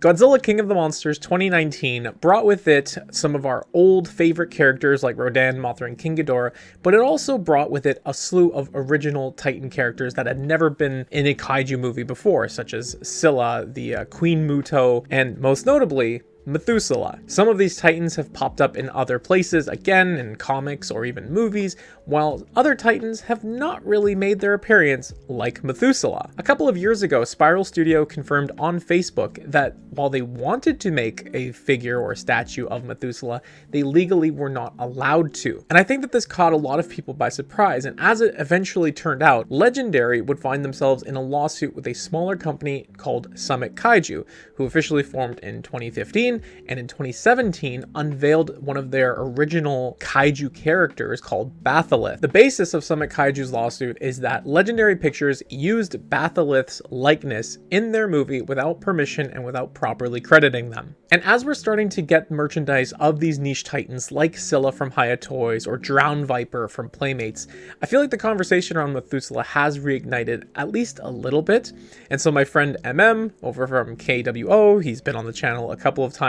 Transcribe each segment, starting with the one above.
Godzilla King of the Monsters 2019 brought with it some of our old favorite characters like Rodan, Mothra, and King Ghidorah, but it also brought with it a slew of original Titan characters that had never been in a kaiju movie before, such as Scylla, the Queen Muto, and most notably, Methuselah. Some of these titans have popped up in other places, again in comics or even movies, while other titans have not really made their appearance, like Methuselah. A couple of years ago, Spiral Studio confirmed on Facebook that while they wanted to make a figure or statue of Methuselah, they legally were not allowed to. And I think that this caught a lot of people by surprise, and as it eventually turned out, Legendary would find themselves in a lawsuit with a smaller company called Summit Kaiju, who officially formed in 2015, and in 2017 unveiled one of their original kaiju characters called Batholith. The basis of Summit Kaiju's lawsuit is that Legendary Pictures used Batholith's likeness in their movie without permission and without properly crediting them. And as we're starting to get merchandise of these niche titans like Scylla from Hiya Toys or Drown Viper from Playmates, I feel like the conversation around Methuselah has reignited at least a little bit. And so my friend MM over from KWO, he's been on the channel a couple of times,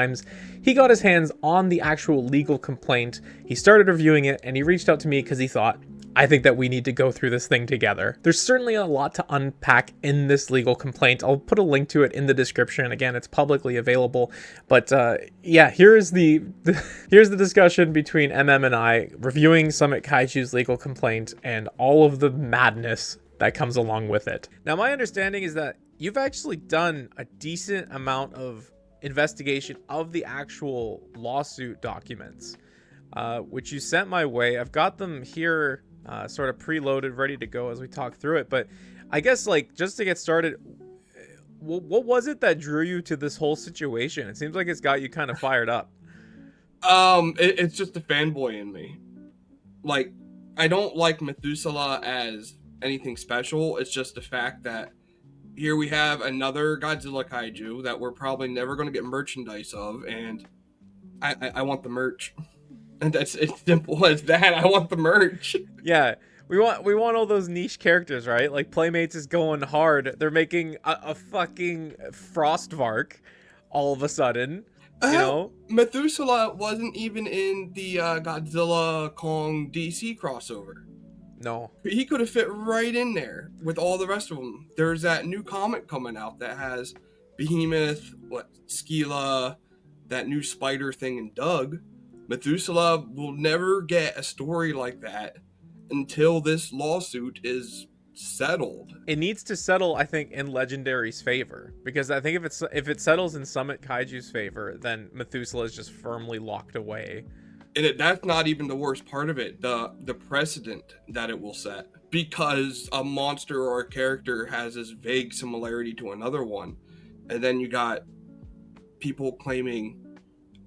he got his hands on the actual legal complaint. He started reviewing it and he reached out to me because he thought, I think that we need to go through this thing together. There's certainly a lot to unpack in this legal complaint. I'll put a link to it in the description. Again, it's publicly available. But yeah, here's the discussion between MM and I reviewing Summit Kaiju's legal complaint and all of the madness that comes along with it. Now, my understanding is that you've actually done a decent amount of investigation of the actual lawsuit documents, which you sent my way. I've got them here sort of preloaded, ready to go as we talk through it. But I guess, like, just to get started, what was it that drew you to this whole situation? It seems like it's got you kind of fired up. It's just the fanboy in me. Like, I don't like Methuselah as anything special. It's just the fact that here we have another Godzilla kaiju that we're probably never going to get merchandise of, and I want the merch. And that's as simple as that. I want the merch. Yeah, we want all those niche characters, right? Like Playmates is going hard. They're making a fucking Frostvark all of a sudden. You know, Methuselah wasn't even in the Godzilla Kong DC crossover. No. He could have fit right in there with all the rest of them. There's that new comic coming out that has Behemoth, Scylla, that new spider thing, and Doug. Methuselah will never get a story like that until this lawsuit is settled. It needs to settle, I think, in Legendary's favor, because I think if it settles in Summit Kaiju's favor, then Methuselah is just firmly locked away. And that's not even the worst part of it, the precedent that it will set. Because a monster or a character has this vague similarity to another one, and then you got people claiming,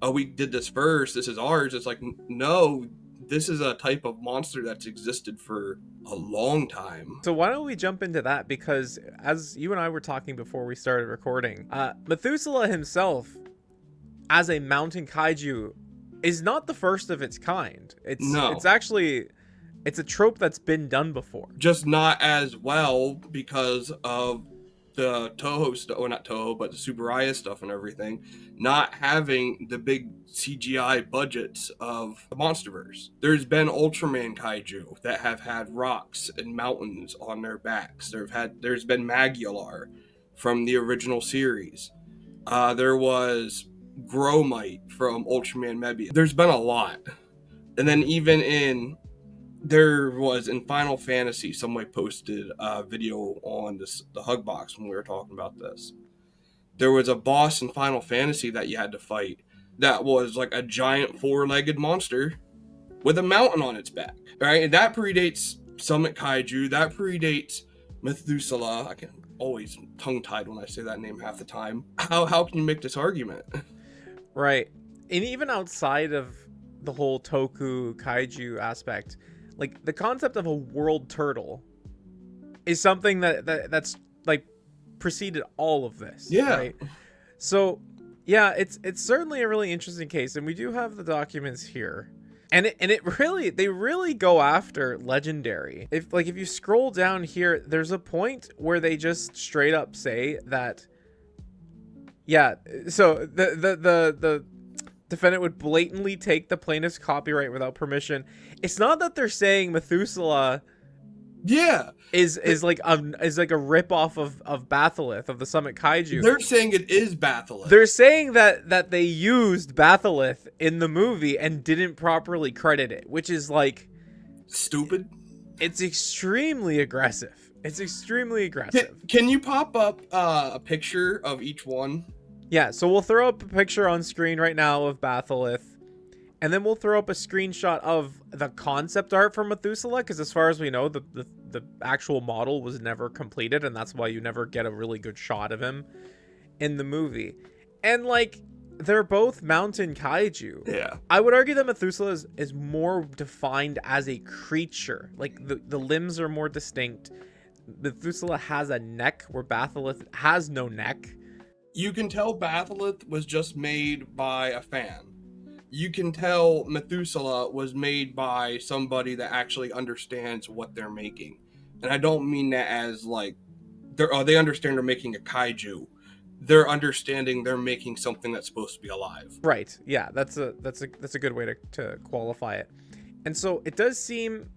oh, we did this first, this is ours. It's like, no, this is a type of monster that's existed for a long time. So why don't we jump into that? Because as you and I were talking before we started recording, Methuselah himself, as a mountain kaiju, is not the first of its kind. It's actually a trope that's been done before. Just not as well because of the Toho stuff, or not Toho, but the Subaraya stuff and everything, not having the big CGI budgets of the Monsterverse. There's been Ultraman kaiju that have had rocks and mountains on their backs. There's been Magular from the original series. There was Gromite from Ultraman Mebius. There's been a lot. And then even there was in Final Fantasy, somebody posted a video on the Hug Box when we were talking about this. There was a boss in Final Fantasy that you had to fight that was like a giant four-legged monster with a mountain on its back. Right? And that predates Summit Kaiju. That predates Methuselah. I can always tongue-tied when I say that name half the time. How can you make this argument? Right. And even outside of the whole Toku kaiju aspect, like the concept of a world turtle is something that's like preceded all of this. Yeah. Right? So yeah, it's certainly a really interesting case, and we do have the documents here. And they really go after Legendary. If you scroll down here, there's a point where they just straight up say that Yeah, so the defendant would blatantly take the plaintiff's copyright without permission. It's not that they're saying Methuselah Yeah, is like a rip off of Batholith of the Summit Kaiju. they're saying it is Batholith. They're saying that they used Batholith in the movie and didn't properly credit it, which is like stupid. It's extremely aggressive. It's extremely aggressive. Can you pop up a picture of each one? Yeah, so we'll throw up a picture on screen right now of Batholith, and then we'll throw up a screenshot of the concept art for Methuselah, because as far as we know, the actual model was never completed, and that's why you never get a really good shot of him in the movie. And, like, they're both mountain kaiju. Yeah. I would argue that Methuselah is more defined as a creature. Like, the limbs are more distinct. Methuselah has a neck where Batholith has no neck. You can tell Batholith was just made by a fan. You can tell Methuselah was made by somebody that actually understands what they're making. And I don't mean that as like they understand they're making a kaiju. They're understanding they're making something that's supposed to be alive. Right. Yeah, that's a good way to qualify it. And so it does seem,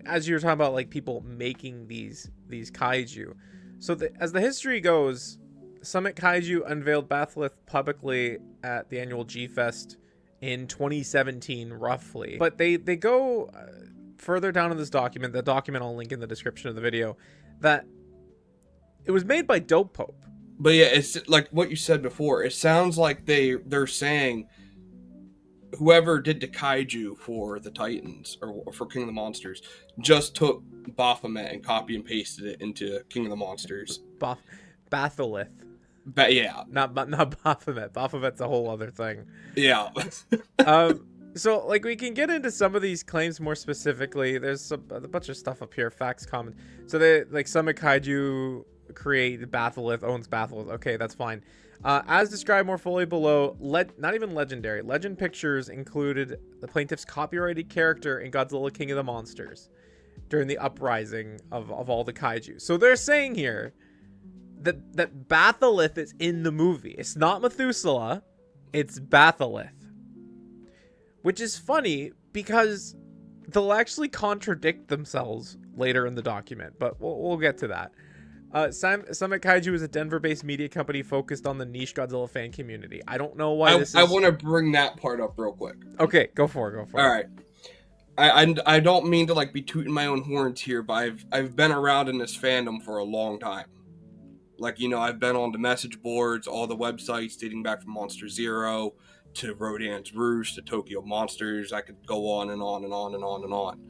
as you were talking about, like people making these kaiju. So as the history goes, Summit Kaiju unveiled Batholith publicly at the annual G-Fest in 2017, roughly. But they go further down in this document, the document I'll link in the description of the video, that it was made by Dope Pope. But yeah, it's like what you said before. It sounds like they're saying whoever did the kaiju for the Titans or for King of the Monsters just took Baphomet and copy and pasted it into King of the Monsters. Batholith. But yeah, not Baphomet. Baphomet's a whole other thing. Yeah. So like we can get into some of these claims more specifically. There's a bunch of stuff up here. Facts, comment. So they like Summit Kaiju create Batholith, owns Batholith. Okay, that's fine. As described more fully below, not even legendary. Legend Pictures included the plaintiff's copyrighted character in Godzilla King of the Monsters during the uprising of all the kaiju. So they're saying here that Batholith is in the movie. It's not Methuselah, it's Batholith. Which is funny because they'll actually contradict themselves later in the document, but we'll get to that. Summit Kaiju is a Denver-based media company focused on the niche Godzilla fan community. I don't know why this is... I want to bring that part up real quick. Okay, go for it. All right. I don't mean to like be tooting my own horns here, but I've been around in this fandom for a long time. Like, you know, I've been on the message boards, all the websites dating back from Monster Zero to Rodan's Roost to Tokyo Monsters. I could go on and on and on and on and on.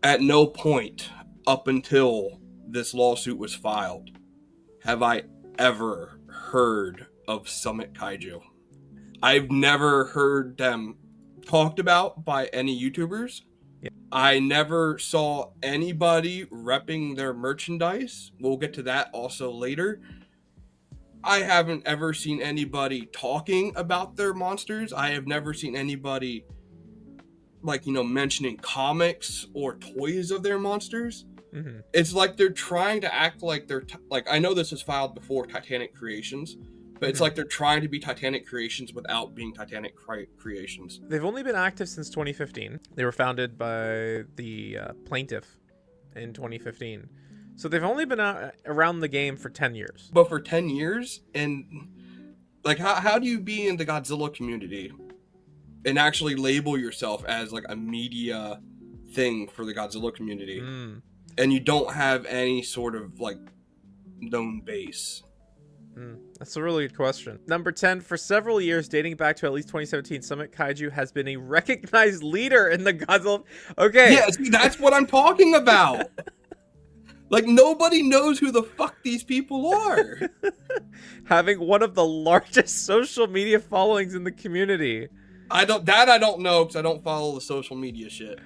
At no point up until this lawsuit was filed have I ever heard of Summit Kaiju. I've never heard them talked about by any YouTubers. Yeah. I never saw anybody repping their merchandise. We'll get to that also later. I haven't ever seen anybody talking about their monsters. I have never seen anybody, like, you know, mentioning comics or toys of their monsters. Mm-hmm. It's like they're trying to act like they're like, I know this was filed before Titanic Creations, but it's like they're trying to be Titanic Creations without being Titanic Creations. They've only been active since 2015. They were founded by the plaintiff in 2015. So they've only been around the game for 10 years. But for 10 years? And like, how do you be in the Godzilla community and actually label yourself as like a media thing for the Godzilla community? And you don't have any sort of like known base? That's a really good question. Number 10, for several years, dating back to at least 2017, Summit Kaiju has been a recognized leader in the Godzilla... Okay. Yeah, see, that's what I'm talking about. Like, nobody knows who the fuck these people are. Having one of the largest social media followings in the community. I don't know, because I don't follow the social media shit.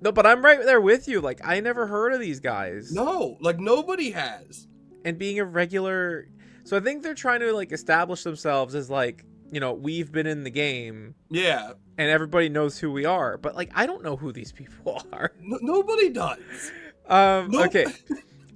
No, but I'm right there with you. Like, I never heard of these guys. No, like, nobody has. And being a regular... So I think they're trying to, like, establish themselves as, like, you know, we've been in the game. Yeah. And everybody knows who we are. But, like, I don't know who these people are. Nobody does. Okay.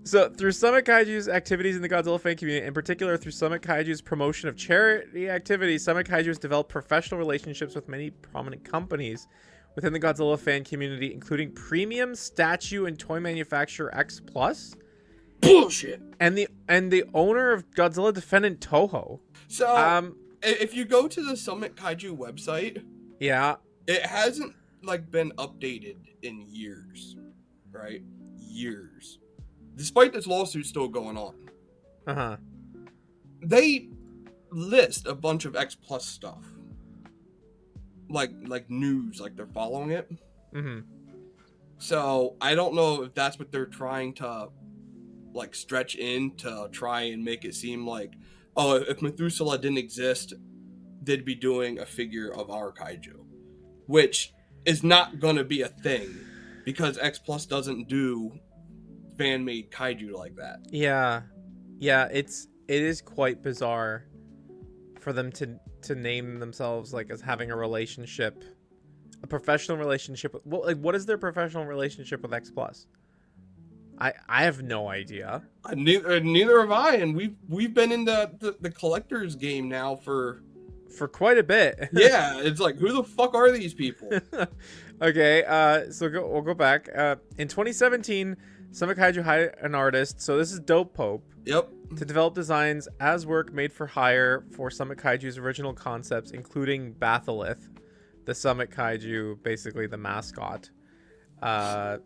So, through Summit Kaiju's activities in the Godzilla fan community, in particular through Summit Kaiju's promotion of charity activities, Summit Kaiju has developed professional relationships with many prominent companies within the Godzilla fan community, including premium statue and toy manufacturer X Plus, Bullshit. and the owner of Godzilla Defendant Toho. So, if you go to the Summit Kaiju website, yeah, it hasn't like been updated in years, right? Years. Despite this lawsuit still going on. They list a bunch of X Plus stuff. Like news, like they're following it. So I don't know if that's what they're trying to like stretch in to try and make it seem like, oh, if Methuselah didn't exist, they'd be doing a figure of our kaiju. Which is not gonna be a thing because X Plus doesn't do fan-made kaiju like that. Yeah, it is quite bizarre for them to name themselves like as having a relationship, a professional relationship with, well, like what is their professional relationship with X Plus? I have no idea. Neither have I, and we've been in the collector's game now for quite a bit. Yeah, it's like, who the fuck are these people? Okay, so we'll go back. In 2017, Summit Kaiju hired an artist, so this is Dope Pope. Yep. To develop designs as work made for hire for Summit Kaiju's original concepts, including Batholith, the Summit Kaiju, basically the mascot. And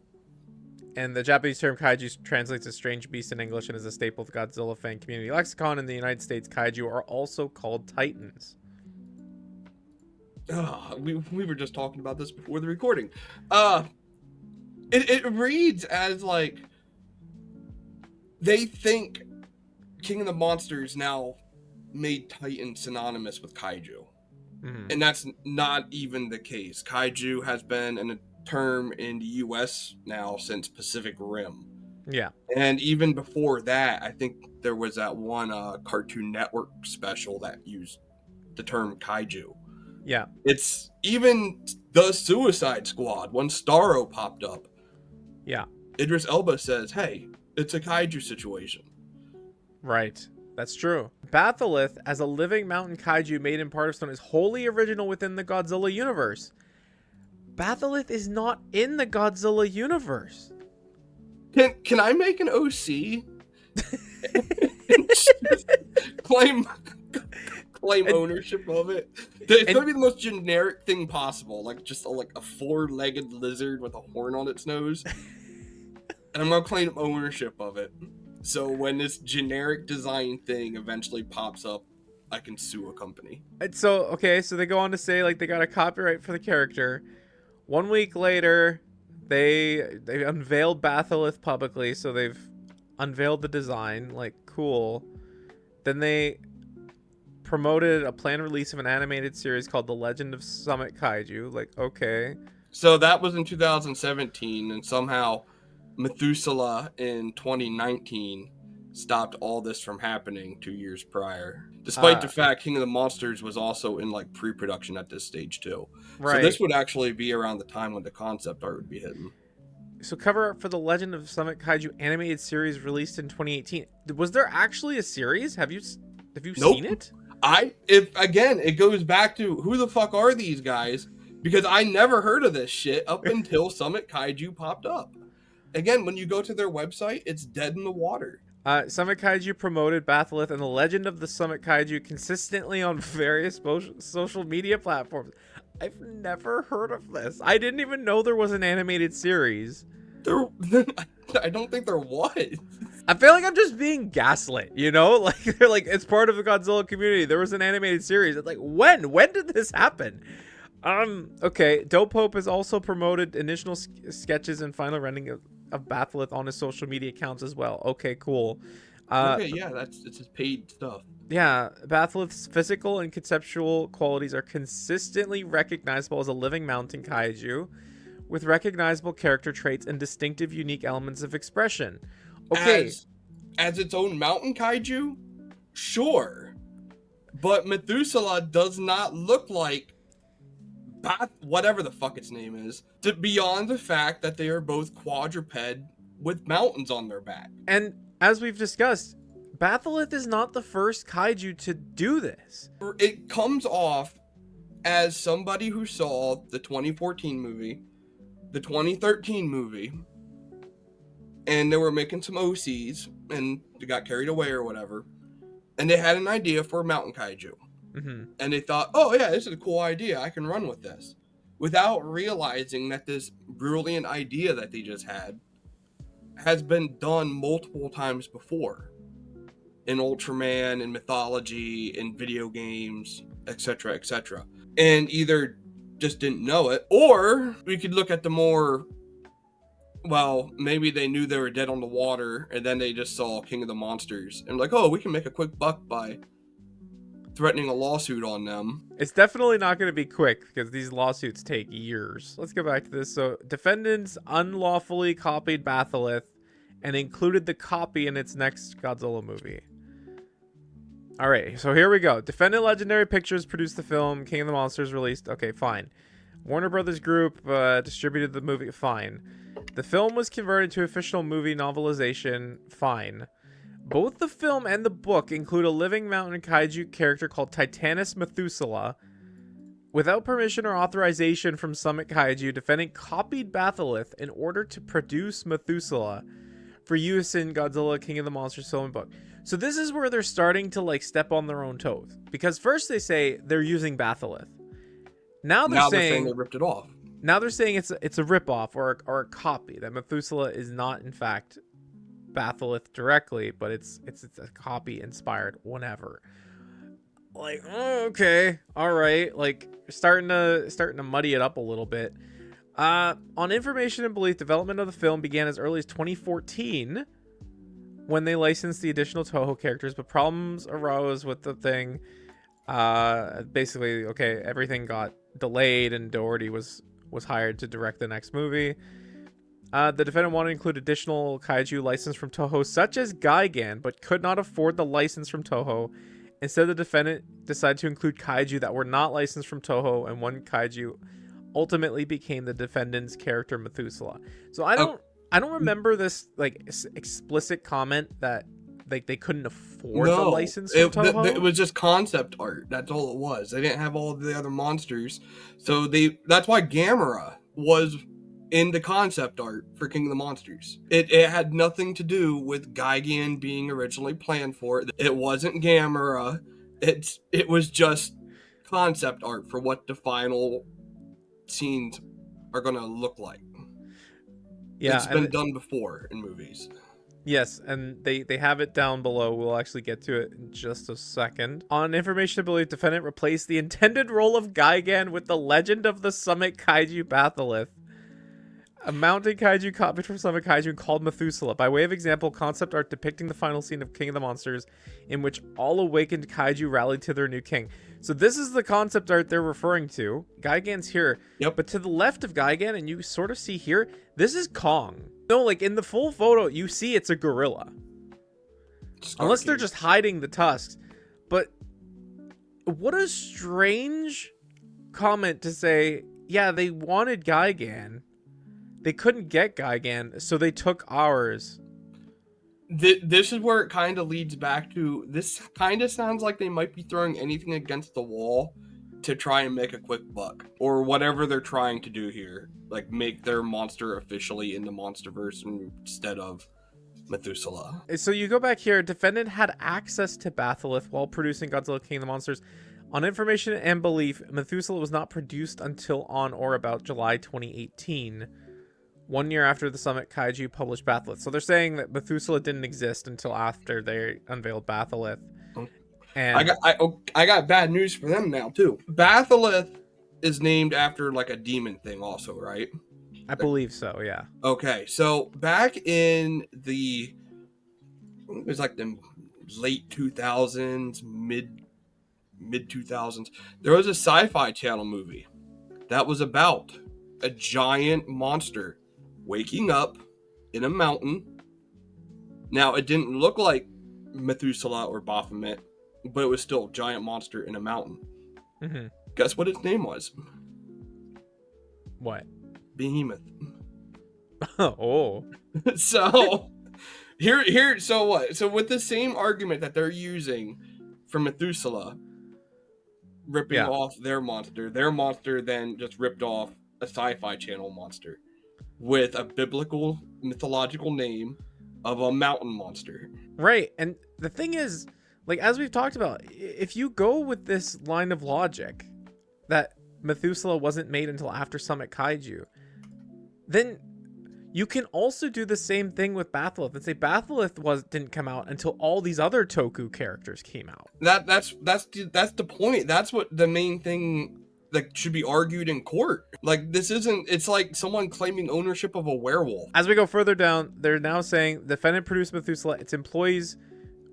the Japanese term kaiju translates as strange beast in English and is a staple of the Godzilla fan community lexicon. In the United States, kaiju are also called titans. We were just talking about this before the recording. It reads as like they think King of the Monsters now made Titan synonymous with kaiju. And that's not even the case. Kaiju has been a term in the US now since Pacific Rim. Yeah. And even before that, I think there was that one Cartoon Network special that used the term kaiju. Yeah. It's even the Suicide Squad, when Starro popped up. Yeah. Idris Elba says, hey, it's a kaiju situation. Right. That's true. Batholith, as a living mountain kaiju made in part of stone, is wholly original within the Godzilla universe. Batholith is not in the Godzilla universe. Can I make an OC? claim ownership of it. It's gonna be the most generic thing possible, like just a four-legged lizard with a horn on its nose, and I'm gonna claim ownership of it. So when this generic design thing eventually pops up, I can sue a company. So they go on to say like they got a copyright for the character. 1 week later, they unveiled Batholith publicly, so they've unveiled the design. Like, cool. Then they promoted a planned release of an animated series called The Legend of Summit Kaiju. Like, okay. So that was in 2017, and somehow Methuselah in 2019 stopped all this from happening 2 years prior. Despite the fact King of the Monsters was also in like pre-production at this stage too. Right. So this would actually be around the time when the concept art would be hitting. So cover art for the Legend of Summit Kaiju animated series released in 2018. Was there actually a series? Have you seen it? It goes back to who the fuck are these guys? Because I never heard of this shit up until Summit Kaiju popped up. Again, when you go to their website, it's dead in the water. Summit Kaiju promoted Batholith and the Legend of the Summit Kaiju consistently on various social media platforms. I've never heard of this. I didn't even know there was an animated series. I don't think there was. I feel like I'm just being gaslit, you know? Like, they're like, it's part of the Godzilla community. There was an animated series. It's like, when? When did this happen? Okay. Dope Pope has also promoted initial sketches and final rendering of Batholith on his social media accounts as well. Okay, cool. It's his paid stuff. Yeah, Batholith's physical and conceptual qualities are consistently recognizable as a living mountain kaiju, with recognizable character traits and distinctive, unique elements of expression. Okay, as its own mountain kaiju, sure, but Methuselah does not look like whatever the fuck its name is. Beyond the fact that they are both quadruped with mountains on their back. And as we've discussed, Batholith is not the first kaiju to do this. It comes off as somebody who saw the 2014 movie, the 2013 movie, and they were making some OCs, and they got carried away or whatever, and they had an idea for a mountain kaiju. Mm-hmm. And they thought, oh yeah, this is a cool idea, I can run with this. Without realizing that this brilliant idea that they just had has been done multiple times before. In Ultraman, in mythology, in video games, etc., etc. And either just didn't know it, or we could look at the more, well, maybe they knew they were dead on the water, and then they just saw King of the Monsters, and like, oh, we can make a quick buck by threatening a lawsuit on them. It's definitely not going to be quick because these lawsuits take years. Let's go back to this. So, defendants unlawfully copied Batholith and included the copy in its next Godzilla movie. All right, so here we go. Defendant Legendary Pictures produced the film. King of the Monsters released. Okay, fine. Warner Brothers Group distributed the movie. Fine. The film was converted to official movie novelization. Fine. Both the film and the book include a living mountain kaiju character called Titanus Methuselah. Without permission or authorization from Summit Kaiju, defendant copied Batholith in order to produce Methuselah for use in Godzilla King of the Monsters film and book. So this is where they're starting to like step on their own toes. Because first they say they're using Batholith. Now they're saying they ripped it off. Now they're saying it's a ripoff or a copy. That Methuselah is not in fact Batholith directly, but it's a copy inspired whatever. Like, oh, okay, all right, like starting to muddy it up a little bit. On information and belief, development of the film began as early as 2014 when they licensed the additional Toho characters, but problems arose with the thing. Basically, okay, everything got delayed and Doherty was hired to direct the next movie. The defendant wanted to include additional kaiju licensed from Toho, such as Gigan, but could not afford the license from Toho. Instead, the defendant decided to include kaiju that were not licensed from Toho, and one kaiju ultimately became the defendant's character Methuselah. So I don't remember this like explicit comment that like they couldn't afford the license from Toho. It was just concept art. That's all it was. They didn't have all of the other monsters, so that's why Gamera was in the concept art for King of the Monsters. It had nothing to do with Gigan being originally planned for. It wasn't Gamera. It was just concept art for what the final scenes are going to look like. Yeah, it's been done before in movies. Yes, and they have it down below. We'll actually get to it in just a second. On information, I believe defendant replaced the intended role of Gigan with the Legend of the Summit Kaiju Batholith, a mountain kaiju copied from Summit Kaiju called Methuselah. By way of example, concept art depicting the final scene of King of the Monsters, in which all awakened kaiju rallied to their new king. So this is the concept art they're referring to. Gigan's here. Yep. But to the left of Gigan, and you sort of see here, this is Kong. No, like in the full photo, you see it's a gorilla. Unless they're just hiding the tusks. But what a strange comment to say, yeah, they wanted Gigan. They couldn't get Gigan, so they took ours. This is where it kind of leads back to, this kind of sounds like they might be throwing anything against the wall to try and make a quick buck. Or whatever they're trying to do here. Like, make their monster officially in the Monsterverse instead of Methuselah. So you go back here, defendant had access to Batholith while producing Godzilla King of the Monsters. On information and belief, Methuselah was not produced until on or about July 2018. 1 year after the Summit Kaiju published Batholith. So they're saying that Methuselah didn't exist until after they unveiled Batholith. And I got bad news for them now too. Batholith is named after like a demon thing also, right? I believe so, yeah. Okay, so back in it was like the late 2000s, mid 2000s, there was a Sci-Fi Channel movie that was about a giant monster waking up in a mountain. Now, it didn't look like Methuselah or Baphomet, but it was still a giant monster in a mountain. Mm-hmm. Guess what its name was? What? Behemoth. Oh. So so what? So with the same argument that they're using for Methuselah, ripping Yeah. off their monster then just ripped off a Sci-Fi Channel monster with a biblical mythological name of a mountain monster. Right. And the thing is, like, as we've talked about, if you go with this line of logic that Methuselah wasn't made until after Summit Kaiju, then you can also do the same thing with Batholith and say Batholith didn't come out until all these other Toku characters came out. That's the point. That's what the main thing that should be argued in court. Like, this isn't, it's like someone claiming ownership of a werewolf. As we go further down, they're now saying the defendant produced Methuselah. Its employees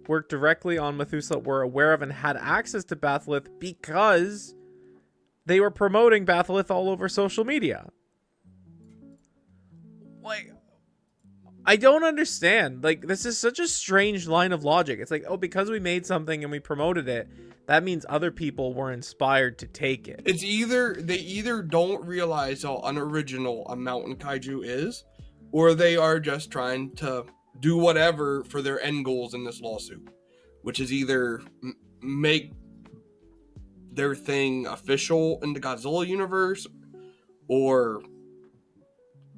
worked directly on Methuselah, were aware of and had access to Batholith because they were promoting Batholith all over social media. Like, I don't understand. Like, this is such a strange line of logic. It's like, oh, because we made something and we promoted it, that means other people were inspired to take it. It's they either don't realize how unoriginal a mountain kaiju is, or they are just trying to do whatever for their end goals in this lawsuit, which is either make their thing official in the Godzilla universe, or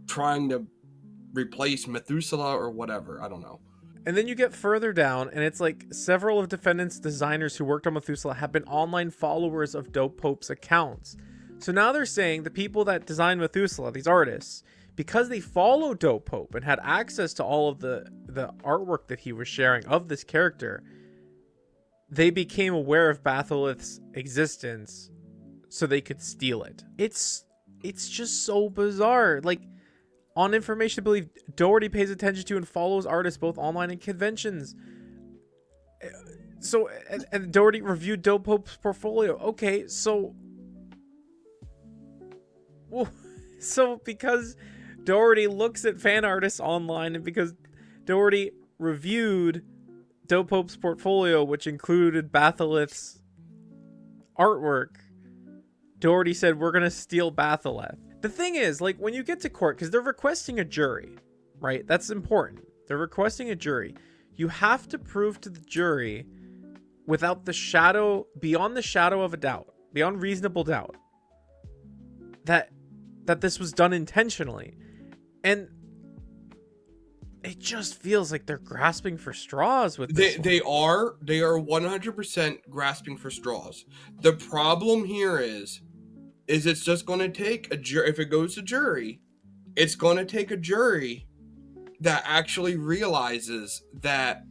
trying to replace Methuselah or whatever. I don't know. And then you get further down, and it's like several of defendants' designers who worked on Methuselah have been online followers of Dope Pope's accounts. So now they're saying the people that designed Methuselah, these artists, because they follow Dope Pope and had access to all of the artwork that he was sharing of this character, they became aware of Batholith's existence so they could steal it. It's just so bizarre. Like, on information I believe Doherty pays attention to and follows artists both online and conventions. So, and Doherty reviewed Dope Pope's portfolio. Okay, so because Doherty looks at fan artists online and because Doherty reviewed Dope Pope's portfolio, which included Batholith's artwork, Doherty said, we're going to steal Batholith. The thing is, like, when you get to court, because they're requesting a jury, right? That's important. They're requesting a jury. You have to prove to the jury without beyond the shadow of a doubt, beyond reasonable doubt, that this was done intentionally. And it just feels like they're grasping for straws with this. They are 100% grasping for straws. The problem here is it's just going to take a jury. If it goes to jury, it's going to take a jury that actually realizes that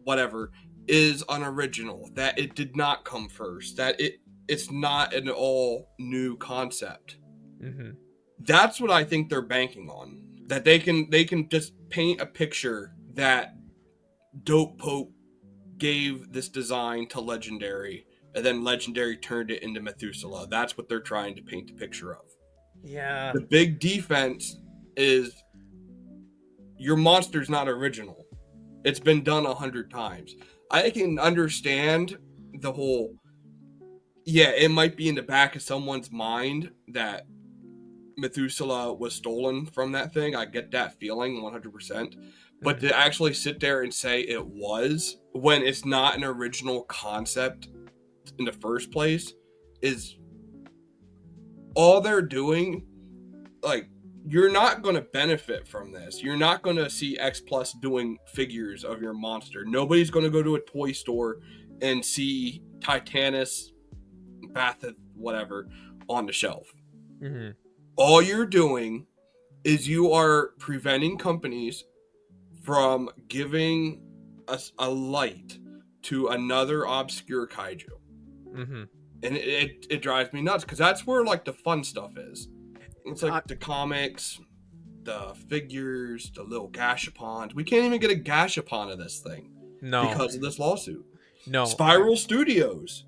whatever is unoriginal, that it did not come first, that it's not an all new concept. Mm-hmm. That's what I think they're banking on. That they can just paint a picture that Dope Pope gave this design to Legendary, and then Legendary turned it into Methuselah. That's what they're trying to paint the picture of. Yeah. The big defense is your monster's not original. It's been done 100 times. I can understand the whole, it might be in the back of someone's mind that Methuselah was stolen from that thing. I get that feeling 100%. But to actually sit there and say it was, when it's not an original concept in the first place, is all they're doing. Like, you're not going to benefit from this. You're not going to see X Plus doing figures of your monster. Nobody's going to go to a toy store and see Titanus, Batheth, whatever, on the shelf. Mm-hmm. All you're doing is you are preventing companies from giving us a light to another obscure kaiju. Mm-hmm. And it drives me nuts, because that's where, like, the fun stuff is. It's like the comics, the figures, the little gashapons. We can't even get a gashapon of this thing. No. Because of this lawsuit. No. Spiral Studios.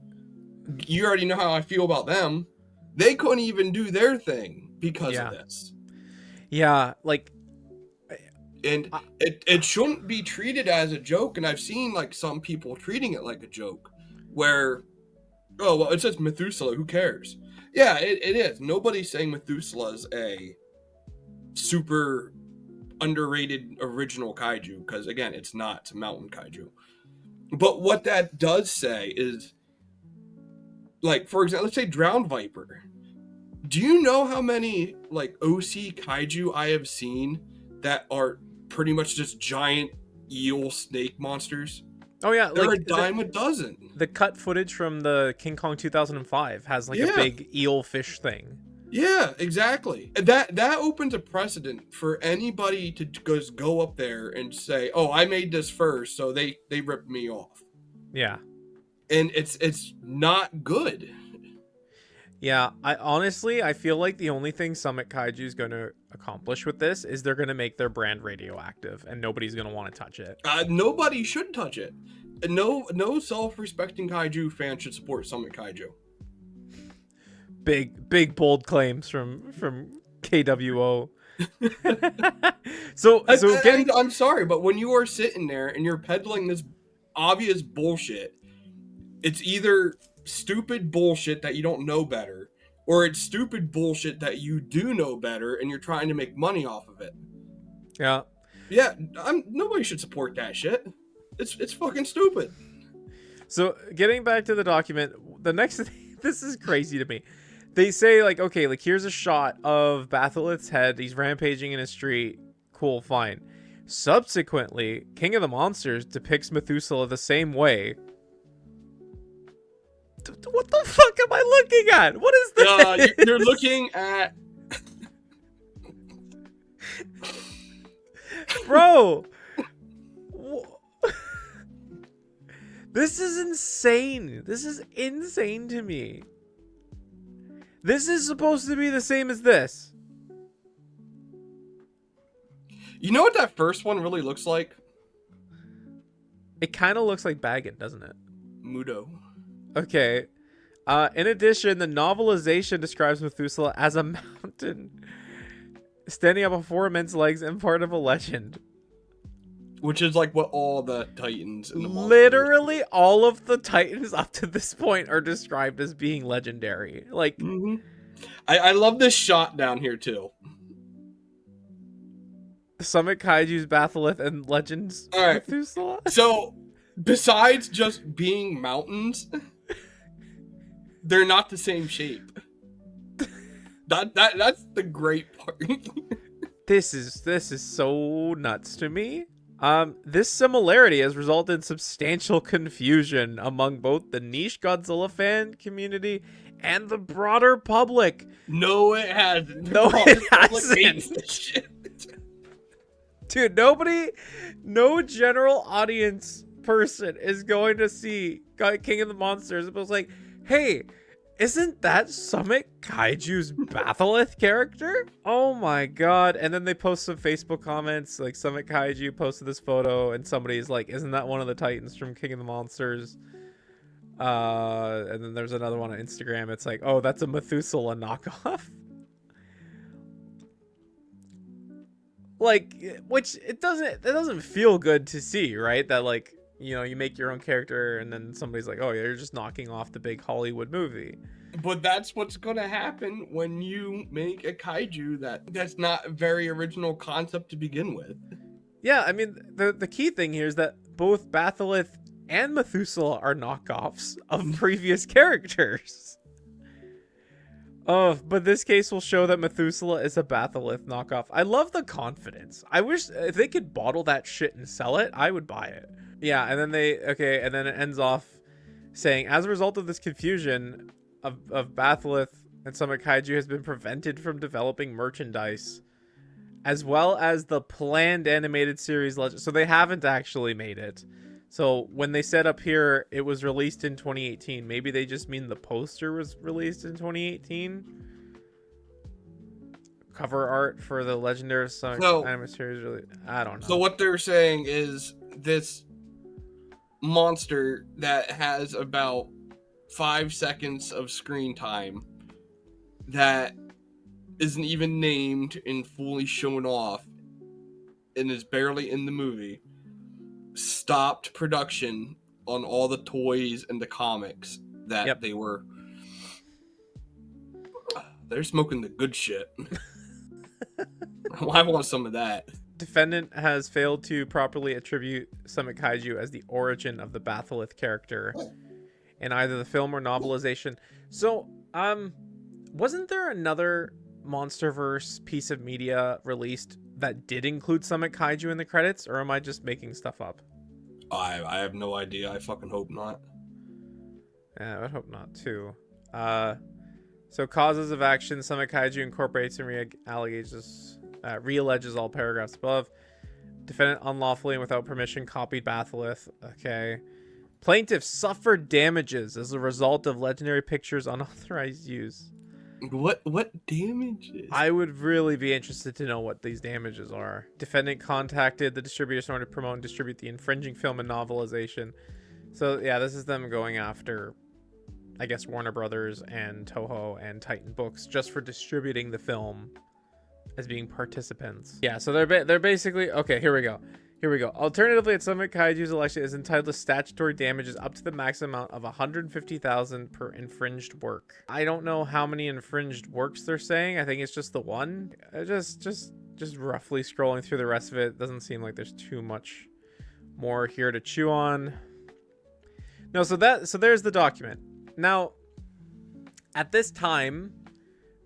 You already know how I feel about them. They couldn't even do their thing because of this. Yeah, like... And it shouldn't be treated as a joke, and I've seen, like, some people treating it like a joke, where, oh, well, it says Methuselah, who cares? Yeah, it is. Nobody's saying Methuselah's a super underrated original kaiju, because again, it's not. It's a mountain kaiju. But what that does say is, like, for example, let's say Drowned Viper. Do you know how many, like, OC kaiju I have seen that are pretty much just giant eel snake monsters? Oh yeah, They're like a dime a dozen. the cut footage from the King Kong 2005 has like a big eel fish thing. Yeah, exactly. That opens a precedent for anybody to just go up there and say, "Oh, I made this first, so they ripped me off." Yeah. And it's not good. Yeah, I feel like the only thing Summit Kaiju is going to accomplish with this is they're going to make their brand radioactive, and nobody's going to want to touch it. Nobody should touch it. No self-respecting kaiju fan should support Summit Kaiju. Big bold claims from KWO. So I'm sorry, but when you are sitting there and you're peddling this obvious bullshit, it's either stupid bullshit that you don't know better, or it's stupid bullshit that you do know better and you're trying to make money off of it. Yeah. Nobody should support that shit. It's fucking stupid. So getting back to the document, the next thing, this is crazy to me. They say, like, okay, like, here's a shot of Batholith's head. He's rampaging in a street. Cool, fine. Subsequently, King of the Monsters depicts Methuselah the same way. What the fuck am I looking at? What is this? You're looking at... Bro! This is insane. This is insane to me. This is supposed to be the same as this. You know what that first one really looks like? It kind of looks like Baggin, doesn't it? Mudo. Okay. In addition, the novelization describes Methuselah as a mountain standing up on four immense legs and part of a legend. Which is like what all the Titans in the monsters. Literally all of the Titans up to this point are described as being legendary. Like, I love this shot down here too. Summit Kaiju's Batholith and Legends Methuselah. So, besides just being mountains, they're not the same shape. That's the great part. This is so nuts to me. This similarity has resulted in substantial confusion among both the niche Godzilla fan community and the broader public. No, it hasn't. No, it hasn't. Dude, no general audience person is going to see King of the Monsters. It was like, hey, isn't that Summit Kaiju's Batholith character? Oh my god. And then they post some Facebook comments, like Summit Kaiju posted this photo and somebody's like, isn't that one of the Titans from King of the Monsters? And then there's another one on Instagram. It's like, oh, that's a Methuselah knockoff. Like, which it doesn't feel good to see, right? That, like, you know, you make your own character and then somebody's like, oh, you're just knocking off the big Hollywood movie. But that's what's going to happen when you make a kaiju that's not a very original concept to begin with. Yeah, I mean, the key thing here is that both Batholith and Methuselah are knockoffs of previous characters. Oh, but this case will show that Methuselah is a Batholith knockoff. I love the confidence. I wish if they could bottle that shit and sell it, I would buy it. Yeah, and then and then it ends off saying, as a result of this confusion of Batholith and Summit Kaiju has been prevented from developing merchandise, as well as the planned animated series legend. So they haven't actually made it. So when they said up here it was released in 2018, maybe they just mean the poster was released in 2018. Cover art for the legendary Sonic anime series, really, I don't know. So what they're saying is this monster that has about 5 seconds of screen time that isn't even named and fully shown off and is barely in the movie stopped production on all the toys and the comics that they're smoking the good shit. I want some of that. Defendant has failed to properly attribute Summit Kaiju as the origin of the Batholith character in either the film or novelization. So, wasn't there another MonsterVerse piece of media released that did include Summit Kaiju in the credits, or am I just making stuff up? I have no idea. I fucking hope not. Yeah, I would hope not too. So causes of action: Summit Kaiju incorporates and realleges all paragraphs above. Defendant unlawfully and without permission copied Batholith. Okay. Plaintiff suffered damages as a result of Legendary Pictures' unauthorized use. What damages? I would really be interested to know what these damages are. Defendant contacted the distributors in order to promote and distribute the infringing film and novelization. So yeah, this is them going after, I guess, Warner Brothers and Toho and Titan Books just for distributing the film as being participants. Yeah, so they're basically, okay, here we go. Alternatively, at Summit Kaiju's election is entitled to statutory damages up to the maximum amount of $150,000 per infringed work. I don't know how many infringed works they're saying. I think it's just the one. Just roughly scrolling through the rest of it, doesn't seem like there's too much more here to chew on. No, so there's the document. Now, at this time,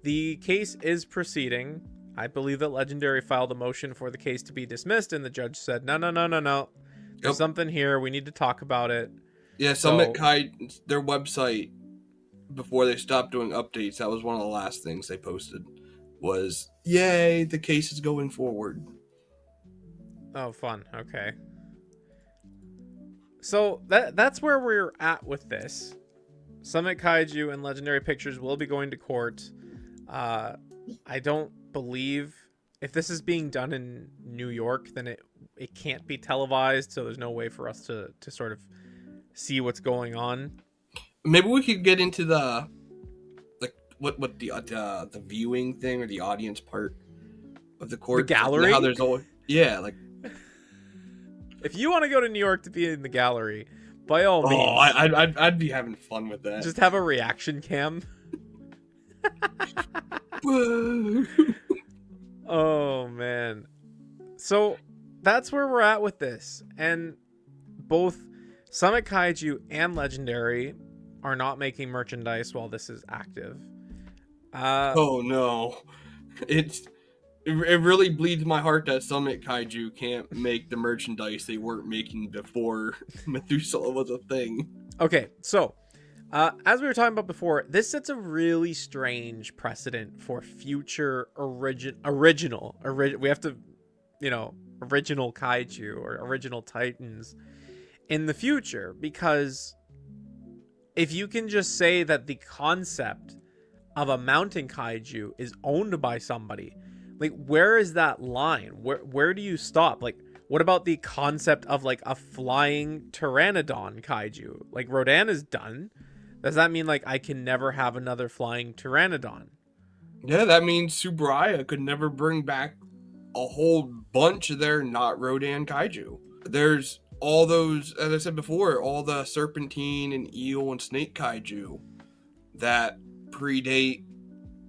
the case is proceeding. I believe that Legendary filed a motion for the case to be dismissed, and the judge said, no. There's something here. We need to talk about it. Yeah, Summit Kaiju, their website, before they stopped doing updates, that was one of the last things they posted, was, yay, the case is going forward. Oh, fun. Okay. So that's where we're at with this. Summit Kaiju and Legendary Pictures will be going to court. I don't believe if this is being done in New York, then it can't be televised, so there's no way for us to sort of see what's going on. Maybe we could get into the the viewing thing or the audience part of the court. The gallery? How there's always, yeah, like if you want to go to New York to be in the gallery, by all means. Oh, I'd be having fun with that. Just have a reaction cam. Oh man. So that's where we're at with this. And both Summit Kaiju and Legendary are not making merchandise while this is active. Oh no. It really bleeds my heart that Summit Kaiju can't make the merchandise they weren't making before Methuselah was a thing. Okay, so as we were talking about before, this sets a really strange precedent for future original. We have to, original kaiju or original titans in the future, because if you can just say that the concept of a mountain kaiju is owned by somebody, like where is that line? Where do you stop? Like, what about the concept of like a flying pteranodon kaiju? Like Rodan is done. Does that mean like I can never have another flying pteranodon? Yeah, that means Subaraya could never bring back a whole bunch of their not Rodan kaiju. There's all those, as I said before, all the serpentine and eel and snake kaiju that predate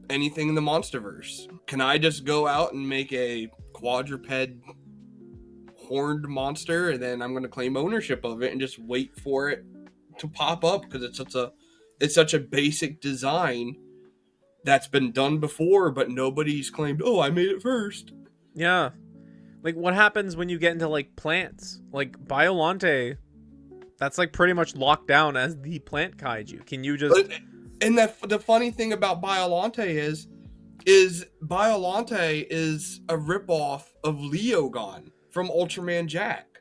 anything in the MonsterVerse. Can I just go out and make a quadruped horned monster and then I'm going to claim ownership of it and just wait for it to pop up because it's such a basic design that's been done before, but nobody's claimed, oh, I made it first. Yeah. Like, what happens when you get into, like, plants? Like, Biolante, that's, like, pretty much locked down as the plant kaiju. Can you just... And the funny thing about Biolante is Biolante is a ripoff of Leogon from Ultraman Jack.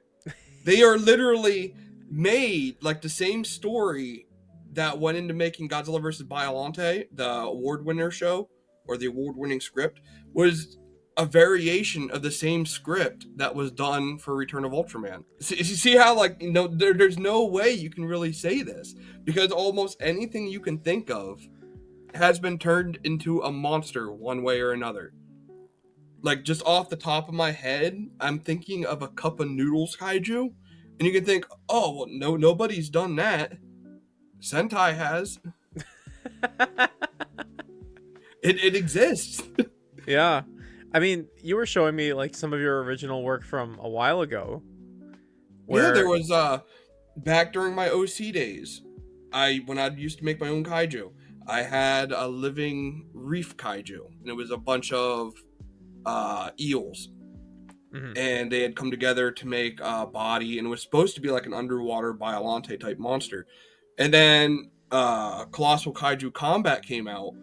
They are literally made, like, the same story that went into making Godzilla vs. Biolante, the award-winner show, or the award-winning script, was a variation of the same script that was done for Return of Ultraman. You see how, like, there's no way you can really say this, because almost anything you can think of has been turned into a monster one way or another. Like, just off the top of my head, I'm thinking of a Cup of Noodles kaiju, and you can think, oh, well, no, nobody's done that. Sentai has. It exists. Yeah. I mean, you were showing me like some of your original work from a while ago. Yeah, there Where was back during my OC days. When I used to make my own kaiju, I had a living reef kaiju, and it was a bunch of eels, Mhm. and they had come together to make a body, and it was supposed to be like an underwater Biollante type monster. And then Colossal Kaiju Combat came out,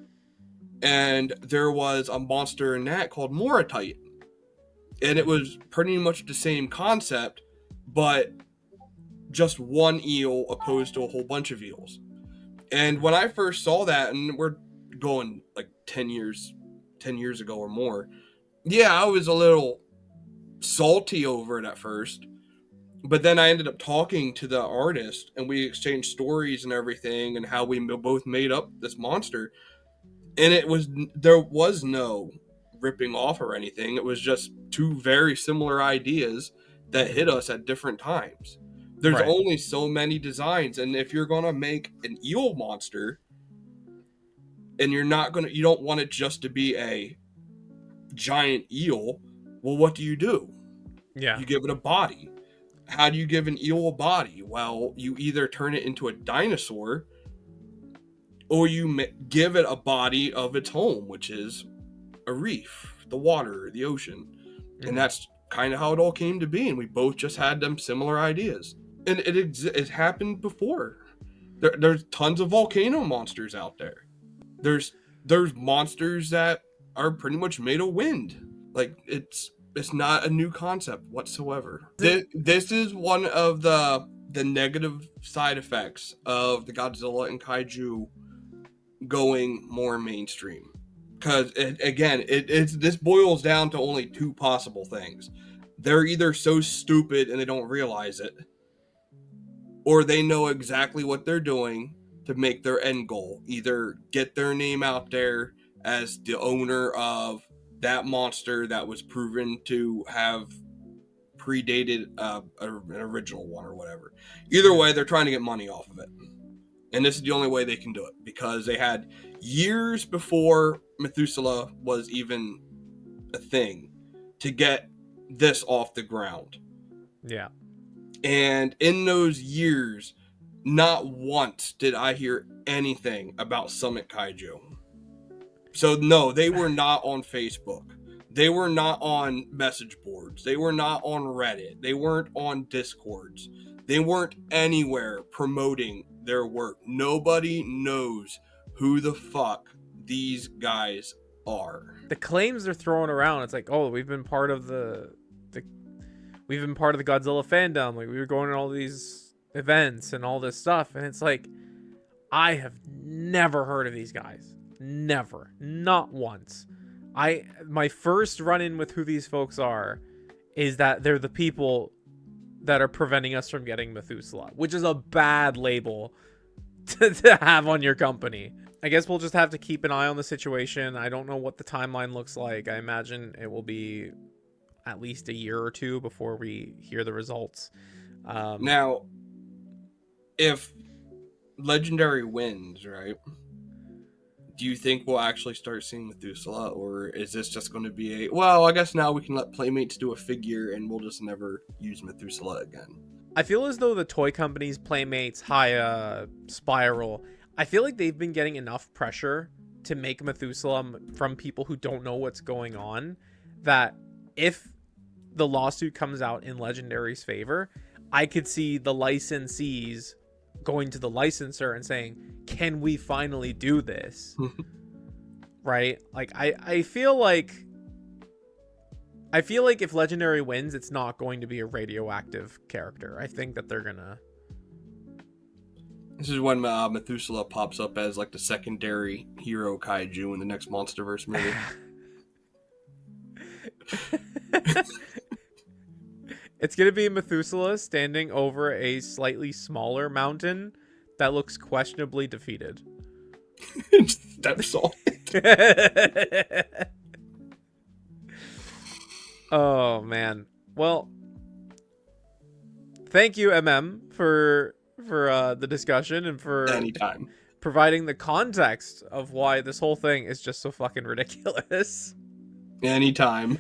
and there was a monster in that called Moratite, and it was pretty much the same concept, but just one eel opposed to a whole bunch of eels. And when I first saw that, and we're going like 10 years ago or more, yeah, I was a little salty over it at first. But then I ended up talking to the artist, and we exchanged stories and everything, and how we both made up this monster. And there was no ripping off or anything. It was just two very similar ideas that hit us at different times. There's Right. only so many designs, and if you're gonna make an eel monster, and you don't want it just to be a giant eel, well, what do? Yeah. You give it a body. How do you give an eel a body? Well, you either turn it into a dinosaur, or you give it a body of its home, which is a reef, the water, the ocean. Mhm. And that's kind of how it all came to be, and we both just had them similar ideas. And it happened before. There's tons of volcano monsters out there. There's monsters that are pretty much made of wind. Like, it's not a new concept whatsoever. This is one of the negative side effects of the Godzilla and Kaiju going more mainstream. Because this boils down to only two possible things. They're either so stupid and they don't realize it, or they know exactly what they're doing to make their end goal. Either get their name out there as the owner of that monster that was proven to have predated an original one or whatever. Either way, they're trying to get money off of it. And this is the only way they can do it, because they had years before Methuselah was even a thing to get this off the ground. Yeah. And in those years, not once did I hear anything about Summit Kaiju. So no, they were not on Facebook. They were not on message boards. They were not on Reddit. They weren't on Discords. They weren't anywhere promoting their work. Nobody knows who the fuck these guys are. The claims they're throwing around, it's like, oh, we've been part of the Godzilla fandom. Like, we were going to all these events and all this stuff, and it's like, I have never heard of these guys. Never. Not once. My first run-in with who these folks are is that they're the people that are preventing us from getting Methuselah, which is a bad label to have on your company. I guess we'll just have to keep an eye on the situation. I don't know what the timeline looks like. I imagine it will be at least a year or two before we hear the results. Now, if Legendary wins, right? Do you think we'll actually start seeing Methuselah, or is this just going to be well, I guess now we can let Playmates do a figure and we'll just never use Methuselah again? I feel as though the toy companies, Playmates, Haya, Spiral, I feel like they've been getting enough pressure to make Methuselah from people who don't know what's going on, that if the lawsuit comes out in Legendary's favor, I could see the licensees going to the licensor and saying, can we finally do this? Right? Like, I feel like if Legendary wins, it's not going to be a radioactive character. I think that they're gonna... This is when Methuselah pops up as like the secondary hero kaiju in the next Monsterverse movie. It's gonna be Methuselah standing over a slightly smaller mountain that looks questionably defeated. Steps on Oh man. Well, thank you, for the discussion and for anytime providing the context of why this whole thing is just so fucking ridiculous. Anytime.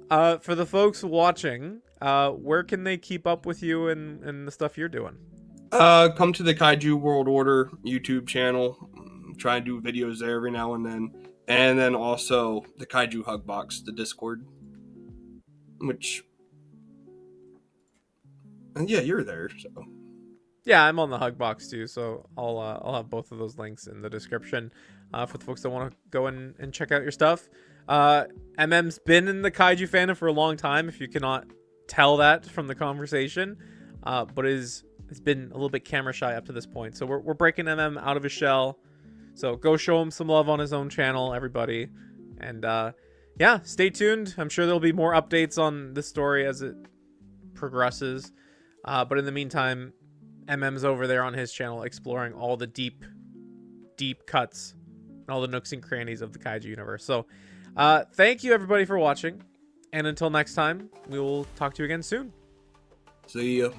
For the folks watching, where can they keep up with you and the stuff you're doing? Come to the Kaiju World Order YouTube channel. Try and do videos there every now and then. And then also the Kaiju Hug Box, the Discord. Which... And yeah, you're there, so... Yeah, I'm on the Hug Box too, so I'll have both of those links in the description for the folks that want to go and check out your stuff. MM's been in the Kaiju fandom for a long time, if you cannot tell that from the conversation, but has been a little bit camera shy up to this point. So we're breaking MM out of his shell. So go show him some love on his own channel, everybody. And yeah, stay tuned. I'm sure there'll be more updates on this story as it progresses. But in the meantime, MM's over there on his channel exploring all the deep cuts and all the nooks and crannies of the Kaiju universe. So thank you everybody for watching, and until next time, we will talk to you again soon. See ya.